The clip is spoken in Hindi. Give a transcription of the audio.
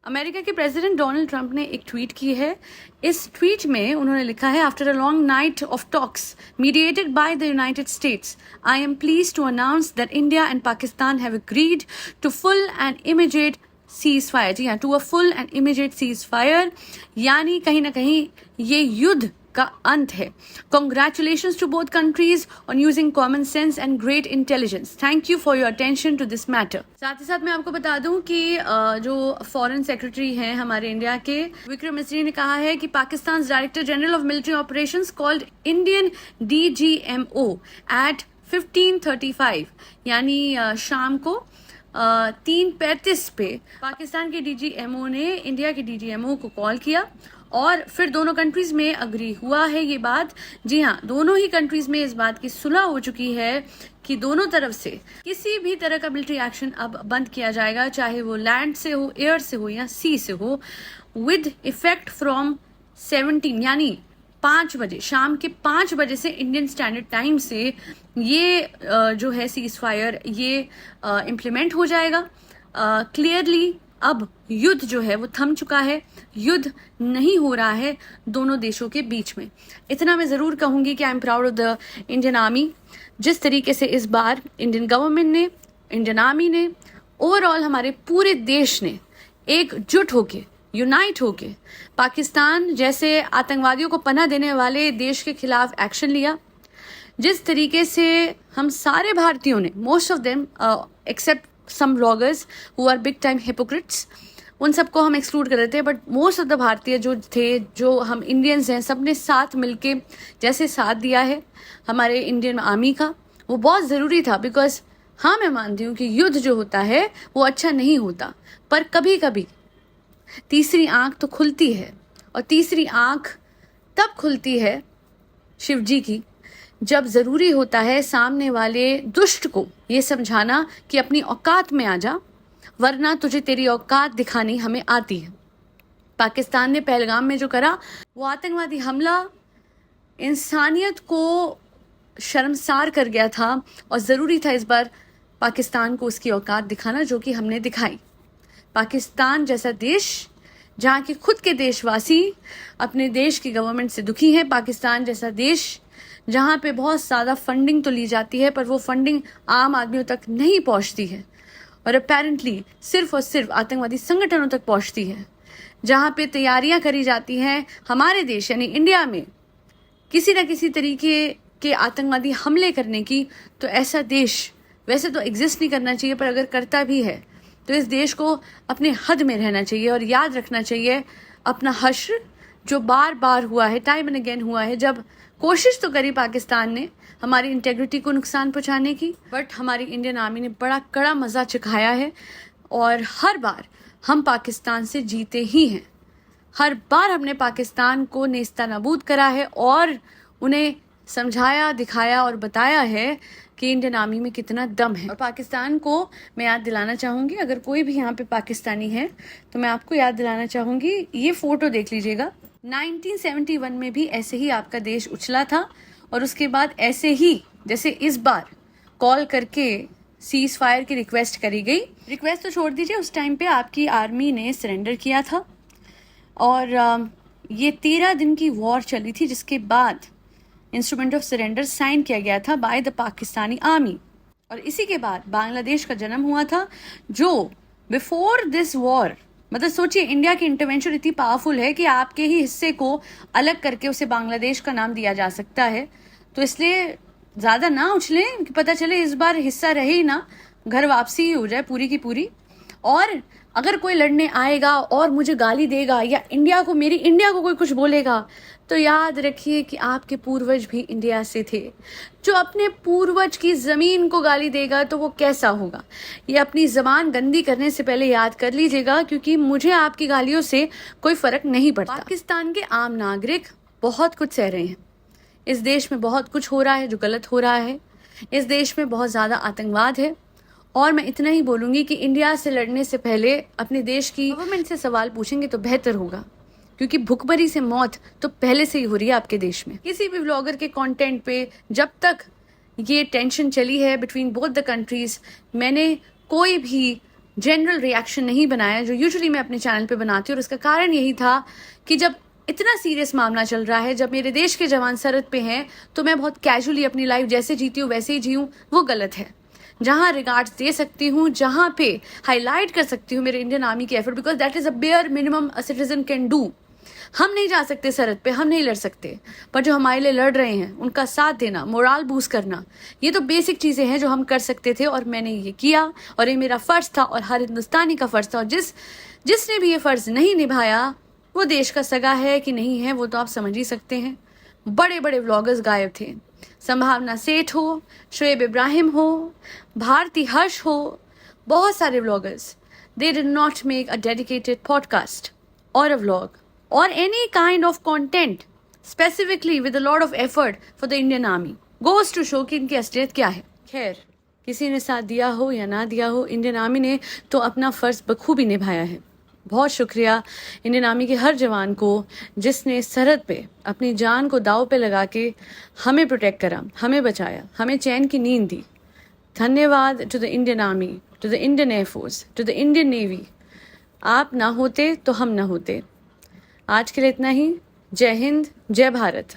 अमेरिका के प्रेसिडेंट डोनाल्ड ट्रंप ने एक ट्वीट की है। इस ट्वीट में उन्होंने लिखा है, after a long night of talks mediated by the United States, I am pleased to announce that India and Pakistan have agreed to full and immediate ceasefire. जी हाँ, to a full and immediate ceasefire, यानी कहीं ना कहीं ये युद्ध का अंत है। Congratulations to both countries on using common sense and great intelligence. Thank you for your attention to this matter. साथ ही साथ मैं आपको बता दूं कि जो फॉरेन सेक्रेटरी हैं हमारे इंडिया के, विक्रम मिस्री ने कहा है कि Pakistan director general of military operations called Indian DGMO at 15:35, यानी शाम को 3:35 पे पाकिस्तान के DGMO ने इंडिया के DGMO को कॉल किया और फिर दोनों कंट्रीज में अग्री हुआ है ये बात। जी हाँ, दोनों ही कंट्रीज में इस बात की सुलह हो चुकी है कि दोनों तरफ से किसी भी तरह का मिलिट्री एक्शन अब बंद किया जाएगा, चाहे वो लैंड से हो, एयर से हो या सी से हो, विद इफेक्ट फ्रॉम 17 यानी 5 बजे, शाम के 5 बजे से इंडियन स्टैंडर्ड टाइम से ये जो है सीज फायर ये इम्प्लीमेंट हो जाएगा। क्लियरली अब युद्ध जो है वो थम चुका है, युद्ध नहीं हो रहा है दोनों देशों के बीच में। इतना मैं जरूर कहूंगी कि I am proud of the Indian army. जिस तरीके से इस बार इंडियन गवर्नमेंट ने, इंडियन आर्मी ने, ओवरऑल हमारे पूरे देश ने एकजुट होके, यूनाइट होके पाकिस्तान जैसे आतंकवादियों को पनाह देने वाले देश के खिलाफ एक्शन लिया। जिस तरीके से हम सारे भारतीयों ने, most of them except some bloggers who are big time hypocrites, उन सबको हम एक्सक्लूड कर रहे थे, बट मोस्ट ऑफ द भारतीय जो थे, जो हम इंडियंस हैं, सबने साथ मिलके जैसे साथ दिया है हमारे इंडियन आर्मी का, वो बहुत ज़रूरी था। बिकॉज हाँ, मैं मानती हूँ कि युद्ध जो होता है वो अच्छा नहीं होता, पर कभी कभी तीसरी आंख तो खुलती है, और तीसरी आंख तब खुलती है शिव जी की जब जरूरी होता है सामने वाले दुष्ट को ये समझाना कि अपनी औकात में आ जा, वरना तुझे तेरी औकात दिखानी हमें आती है। पाकिस्तान ने पहलगाम में जो करा वो आतंकवादी हमला इंसानियत को शर्मसार कर गया था, और ज़रूरी था इस बार पाकिस्तान को उसकी औकात दिखाना, जो कि हमने दिखाई। पाकिस्तान जैसा देश जहाँ के खुद के देशवासी अपने देश की गवर्नमेंट से दुखी हैं, पाकिस्तान जैसा देश जहाँ पे बहुत ज़्यादा फंडिंग तो ली जाती है पर वो फंडिंग आम आदमियों तक नहीं पहुँचती है, और अपेरेंटली सिर्फ और सिर्फ आतंकवादी संगठनों तक पहुँचती है, जहाँ पे तैयारियाँ करी जाती हैं हमारे देश यानी इंडिया में किसी न किसी तरीके के आतंकवादी हमले करने की। तो ऐसा देश वैसे तो एग्जिस्ट नहीं करना चाहिए, पर अगर करता भी है तो इस देश को अपने हद में रहना चाहिए और याद रखना चाहिए अपना हश्र जो बार बार हुआ है, टाइम एंड अगेन हुआ है, जब कोशिश तो करी पाकिस्तान ने हमारी इंटेग्रिटी को नुकसान पहुंचाने की, बट हमारी इंडियन आर्मी ने बड़ा कड़ा मज़ा चखाया है, और हर बार हम पाकिस्तान से जीते ही हैं। हर बार हमने पाकिस्तान को नेस्तनाबूद करा है और उन्हें समझाया, दिखाया और बताया है कि इंडियन आर्मी में कितना दम है। और पाकिस्तान को मैं याद दिलाना चाहूँगी, अगर कोई भी यहाँ पे पाकिस्तानी है तो मैं आपको याद दिलाना चाहूँगी, ये फ़ोटो देख लीजिएगा। 1971 में भी ऐसे ही आपका देश उछला था, और उसके बाद ऐसे ही जैसे इस बार कॉल करके सीज फायर की रिक्वेस्ट करी गई। रिक्वेस्ट तो छोड़ दीजिए, उस टाइम पे आपकी आर्मी ने सरेंडर किया था, और ये 13 दिन की वॉर चली थी, जिसके बाद इंस्ट्रूमेंट ऑफ सरेंडर साइन किया गया था बाय द पाकिस्तानी आर्मी। और इसी के बाद बांग्लादेश का जन्म हुआ था, जो बिफोर दिस वॉर, मतलब सोचिए इंडिया की इंटरवेंशन इतनी पावरफुल है कि आपके ही हिस्से को अलग करके उसे बांग्लादेश का नाम दिया जा सकता है। तो इसलिए ज़्यादा ना उछलें कि पता चले इस बार हिस्सा रहे ही ना, घर वापसी ही हो जाए पूरी की पूरी। और अगर कोई लड़ने आएगा और मुझे गाली देगा या इंडिया को, मेरी इंडिया को कोई कुछ बोलेगा, तो याद रखिए कि आपके पूर्वज भी इंडिया से थे। जो अपने पूर्वज की ज़मीन को गाली देगा तो वो कैसा होगा, ये अपनी ज़बान गंदी करने से पहले याद कर लीजिएगा, क्योंकि मुझे आपकी गालियों से कोई फ़र्क नहीं पड़ता। पाकिस्तान के आम नागरिक बहुत कुछ सह रहे हैं। इस देश में बहुत कुछ हो रहा है जो गलत हो रहा है। इस देश में बहुत ज़्यादा आतंकवाद है, और मैं इतना ही बोलूँगी कि इंडिया से लड़ने से पहले अपने देश की गवर्नमेंट से सवाल पूछेंगे तो बेहतर होगा, क्योंकि भुखमरी से मौत तो पहले से ही हो रही है आपके देश में। किसी भी व्लॉगर के कंटेंट पे जब तक ये टेंशन चली है बिटवीन बोथ द कंट्रीज, मैंने कोई भी जनरल रिएक्शन नहीं बनाया जो यूजुअली मैं अपने चैनल पे बनाती हूँ। और उसका कारण यही था कि जब इतना सीरियस मामला चल रहा है, जब मेरे देश के जवान सरहद पे हैं, तो मैं बहुत कैजुअली अपनी लाइफ जैसे जीती हूँ वैसे ही जीऊँ, वो गलत है। जहाँ रिगार्ड्स दे सकती हूँ, जहाँ पे हाईलाइट कर सकती हूँ मेरे इंडियन आर्मी के effort, because that is a bare minimum a citizen can do. हम नहीं जा सकते सरहद पे, हम नहीं लड़ सकते, पर जो हमारे लिए लड़ रहे हैं उनका साथ देना, मोरल बूस्ट करना, ये तो बेसिक चीज़ें हैं जो हम कर सकते थे और मैंने ये किया। और ये मेरा फ़र्ज़ था और हर हिंदुस्तानी का फ़र्ज़ था। और जिसने भी ये फ़र्ज़ नहीं निभाया वो देश का सगा है कि नहीं है वो तो आप समझ ही सकते हैं। बड़े बड़े व्लॉगर्स गायब थे, संभावना सेठ हो, शुएब इब्राहिम हो, भारती हर्ष हो, बहुत सारे vloggers, they did not make a dedicated podcast or a vlog or any kind of content specifically with a lot of effort for the Indian Army. Goes to show कि इनकी असलियत क्या है। खैर, किसी ने साथ दिया हो या ना दिया हो, इंडियन आर्मी ने तो अपना फ़र्ज़ बखूबी निभाया है। बहुत शुक्रिया इंडियन आर्मी के हर जवान को जिसने सरहद पे अपनी जान को दाव पे लगा के हमें प्रोटेक्ट करा, हमें बचाया, हमें चैन की नींद दी। धन्यवाद to the Indian Army, to the Indian Air Force, to the Indian Navy. आप ना होते तो हम ना होते। आज के लिए इतना ही। जय हिंद, जय भारत।